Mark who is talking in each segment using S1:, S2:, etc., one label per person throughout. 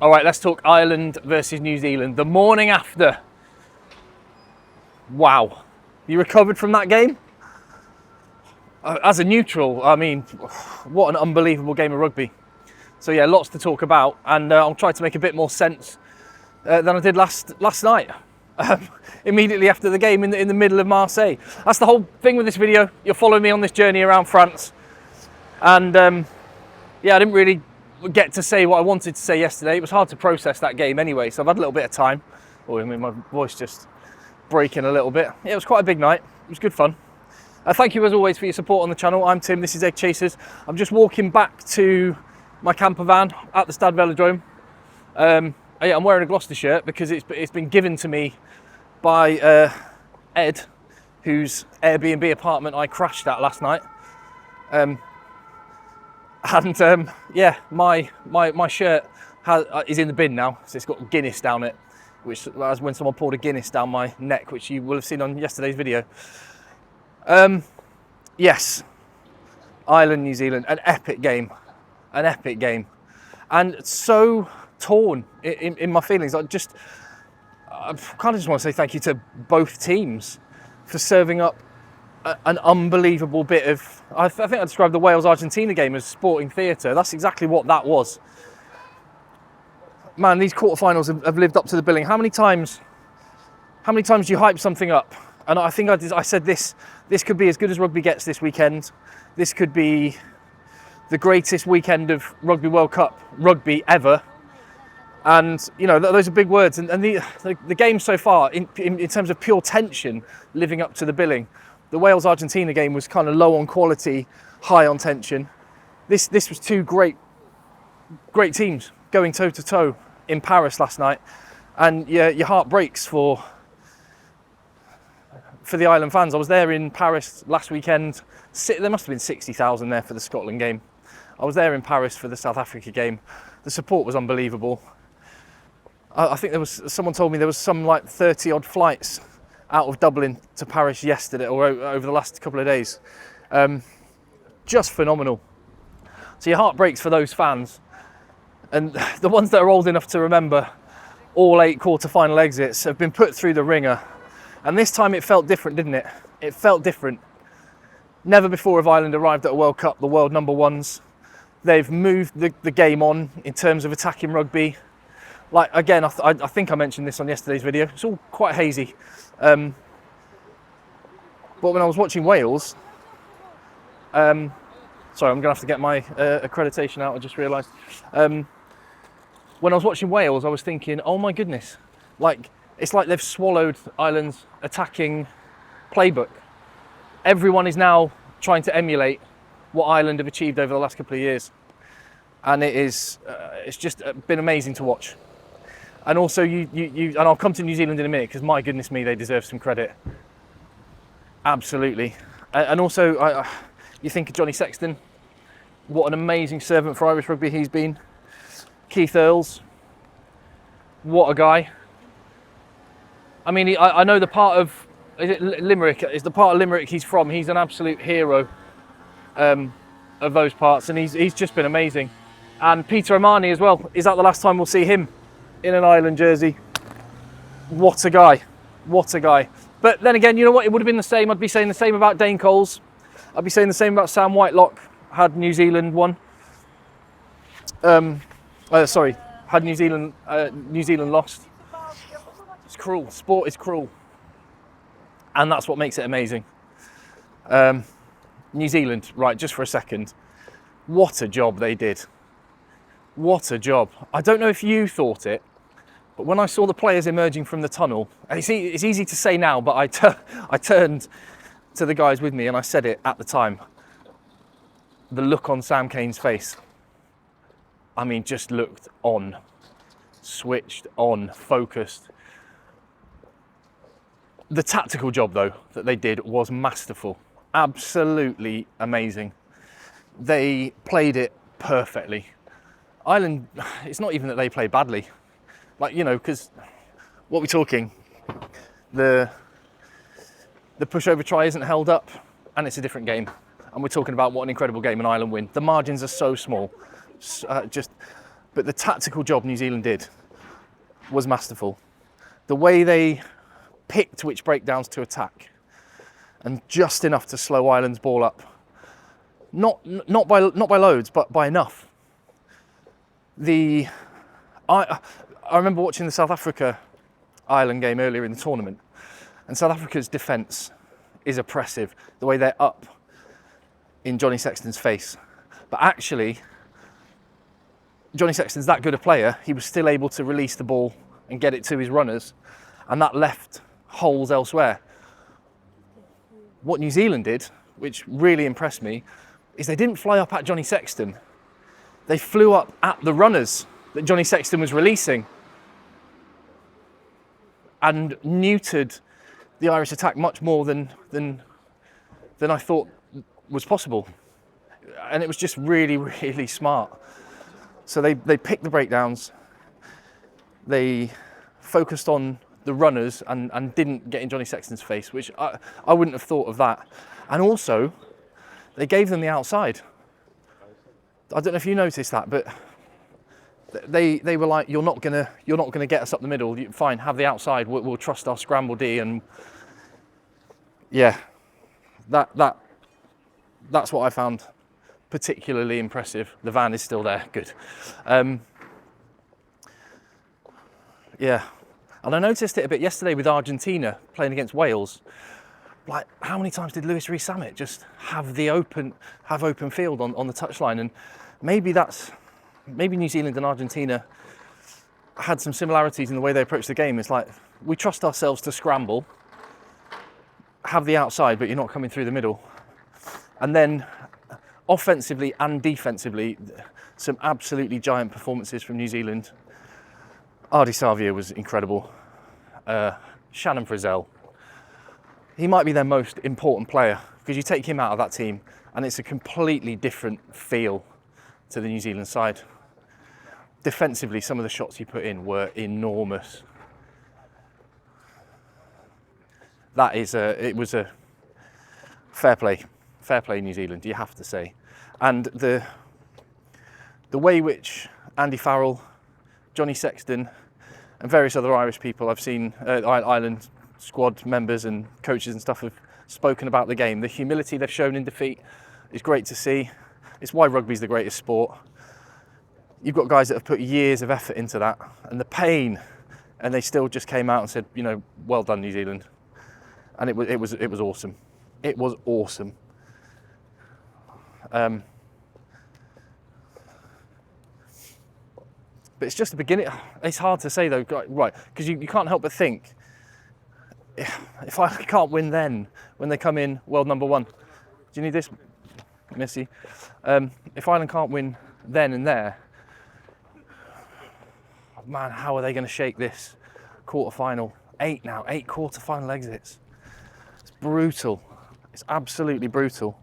S1: All right, let's talk Ireland versus New Zealand. The morning after. Wow. You recovered from that game? As a neutral, I mean, what an unbelievable game of rugby. So yeah, lots to talk about, and I'll try to make a bit more sense than I did last night. Immediately after the game in the middle of Marseille. That's the whole thing with this video. You're following me on this journey around France. And yeah, I didn't really get to say what I wanted to say yesterday. It was hard to process that game anyway, so I've had a little bit of time. Oh, I mean, my voice just breaking a little bit. Yeah, it was quite a big night. It was good fun. Thank you as always for your support on the channel. I'm Tim, this is Egg Chasers. I'm just walking back to my camper van at the Stade Velodrome. I'm wearing a Gloucester shirt because it's been given to me by Ed, whose Airbnb apartment I crashed at last night. Yeah, my shirt is in the bin now, so it's got Guinness down it, which was when someone poured a Guinness down my neck, which you will have seen on yesterday's video. Yes, Ireland, New Zealand, an epic game, and so torn in my feelings. I kind of just want to say thank you to both teams for serving up an unbelievable bit of, I think I described the Wales-Argentina game as sporting theatre. That's exactly what that was. Man, these quarterfinals have lived up to the billing. How many times do you hype something up? And I think I said this could be as good as rugby gets this weekend. This could be the greatest weekend of Rugby World Cup rugby ever. And, you know, those are big words. And the game so far, in terms of pure tension, living up to the billing. The Wales-Argentina game was kind of low on quality, high on tension. This was two great teams going toe-to-toe in Paris last night. And your heart breaks for the Ireland fans. I was there in Paris last weekend. There must have been 60,000 there for the Scotland game. I was there in Paris for the South Africa game. The support was unbelievable. I think someone told me there was some like 30 odd flights out of Dublin to Paris yesterday or over the last couple of days. Just phenomenal. So your heart breaks for those fans. And the ones that are old enough to remember all 8 quarter-final exits have been put through the ringer. And this time it felt different, didn't it? It felt different. Never before have Ireland arrived at a World Cup, the world number ones. They've moved the game on in terms of attacking rugby. Like, again, I think I mentioned this on yesterday's video. It's all quite hazy. But when I was watching Wales, sorry, I'm going to have to get my accreditation out, I just realised. When I was watching Wales, I was thinking, oh my goodness, like, it's like they've swallowed Ireland's attacking playbook. Everyone is now trying to emulate what Ireland have achieved over the last couple of years. And it's just been amazing to watch. And also, and I'll come to New Zealand in a minute, because my goodness me, they deserve some credit. Absolutely. And also, you think of Johnny Sexton, what an amazing servant for Irish rugby he's been. Keith Earls, what a guy. I mean, I know the part of, is it Limerick? Is the part of Limerick he's from? He's an absolute hero of those parts, and he's just been amazing. And Peter O'Mahony as well. Is that the last time we'll see him in an Ireland jersey? What a guy. What a guy. But then again, you know what? It would have been the same. I'd be saying the same about Dane Coles. I'd be saying the same about Sam Whitelock had New Zealand won. Had New Zealand lost. It's cruel. Sport is cruel. And that's what makes it amazing. New Zealand, right, just for a second. What a job they did. What a job. I don't know if you thought it, but when I saw the players emerging from the tunnel, and it's easy to say now, but I turned to the guys with me and I said it at the time. The look on Sam Cane's face, I mean, just looked on, switched on, focused. The tactical job, though, that they did was masterful. Absolutely amazing. They played it perfectly. Ireland, it's not even that they play badly. Like, you know, because what we're talking, the pushover try isn't held up, and it's a different game. And we're talking about what an incredible game an Ireland win. The margins are so small. But the tactical job New Zealand did was masterful. The way they picked which breakdowns to attack, and just enough to slow Ireland's ball up. Not by loads, but by enough. I remember watching the South Africa Ireland game earlier in the tournament, and South Africa's defence is oppressive. The way they're up in Johnny Sexton's face, but actually, Johnny Sexton's that good a player. He was still able to release the ball and get it to his runners, and that left holes elsewhere. What New Zealand did, which really impressed me, is they didn't fly up at Johnny Sexton. They flew up at the runners that Johnny Sexton was releasing and neutered the Irish attack much more than I thought was possible. And it was just really, really smart. So they picked the breakdowns, they focused on the runners and didn't get in Johnny Sexton's face, which I wouldn't have thought of that. And also, they gave them the outside. I don't know if you noticed that, but they were like, you're not gonna get us up the middle. Fine, have the outside. We'll trust our scramble D, and yeah, that's what I found particularly impressive. The van is still there, good. Yeah, and I noticed it a bit yesterday with Argentina playing against Wales. Like, how many times did Lewis Rees-Zammit just have open field on the touchline? And maybe New Zealand and Argentina had some similarities in the way they approach the game. It's like, we trust ourselves to scramble, have the outside, but you're not coming through the middle. And then offensively and defensively, some absolutely giant performances from New Zealand. Ardie Savea was incredible. Shannon Frizzell, he might be their most important player, because you take him out of that team and it's a completely different feel to the New Zealand side. Defensively, some of the shots he put in were enormous. It was a fair play New Zealand, you have to say. And the way which Andy Farrell, Johnny Sexton and various other Irish people I've seen, Ireland squad members and coaches and stuff, have spoken about the game. The humility they've shown in defeat is great to see. It's why rugby's the greatest sport. You've got guys that have put years of effort into that, and the pain, and they still just came out and said, well done, New Zealand. And it was awesome. It was awesome. But it's just the beginning. It's hard to say though, right? Because you can't help but think, if I can't win then, when they come in world number one, do you need this, Missy? If Ireland can't win then and there, man, how are they going to shake this quarter-final? 8 quarter-final exits. It's brutal. It's absolutely brutal.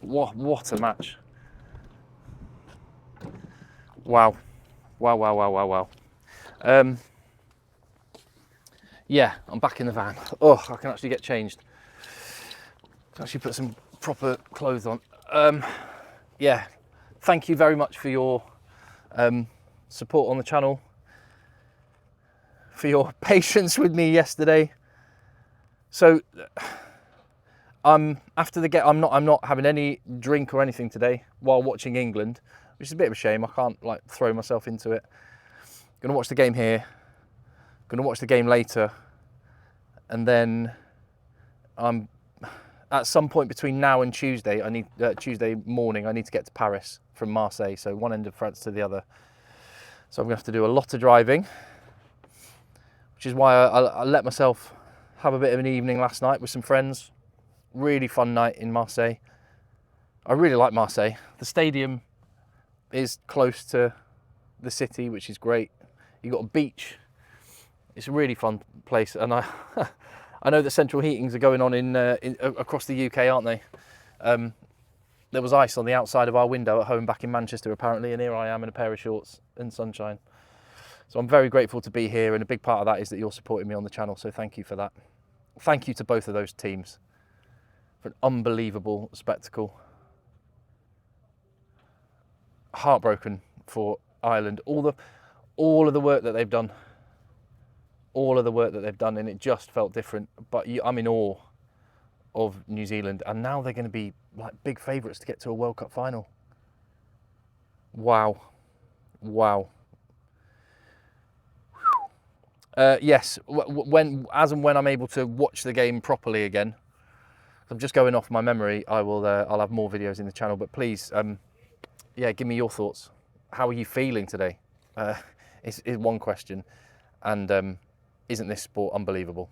S1: What a match. Wow. Yeah, I'm back in the van. Oh, I can actually get changed. I can actually put some proper clothes on. Yeah, thank you very much for your support on the channel, for your patience with me yesterday. So after the game, I'm not having any drink or anything today while watching England, which is a bit of a shame. I can't throw myself into it. Going to watch the game here. Going to watch the game later, and then at some point between now and Tuesday, Tuesday morning, I need to get to Paris from Marseille, so one end of France to the other. So I'm going to have to do a lot of driving, which is why I let myself have a bit of an evening last night with some friends. Really fun night in Marseille. I really like Marseille. The stadium is close to the city, which is great. You've got a beach. It's a really fun place, and I know that central heatings are going on in across the UK, aren't they? There was ice on the outside of our window at home back in Manchester, apparently, and here I am in a pair of shorts and sunshine. So I'm very grateful to be here, and a big part of that is that you're supporting me on the channel, so thank you for that. Thank you to both of those teams for an unbelievable spectacle. heartbroken for Ireland. All of the work that they've done, and it just felt different. But I'm in awe of New Zealand, and now they're going to be like big favourites to get to a World Cup final. Wow. Yes, when I'm able to watch the game properly again, I'm just going off my memory. I'll have more videos in the channel. But please, give me your thoughts. How are you feeling today? Is one question, and isn't this sport unbelievable?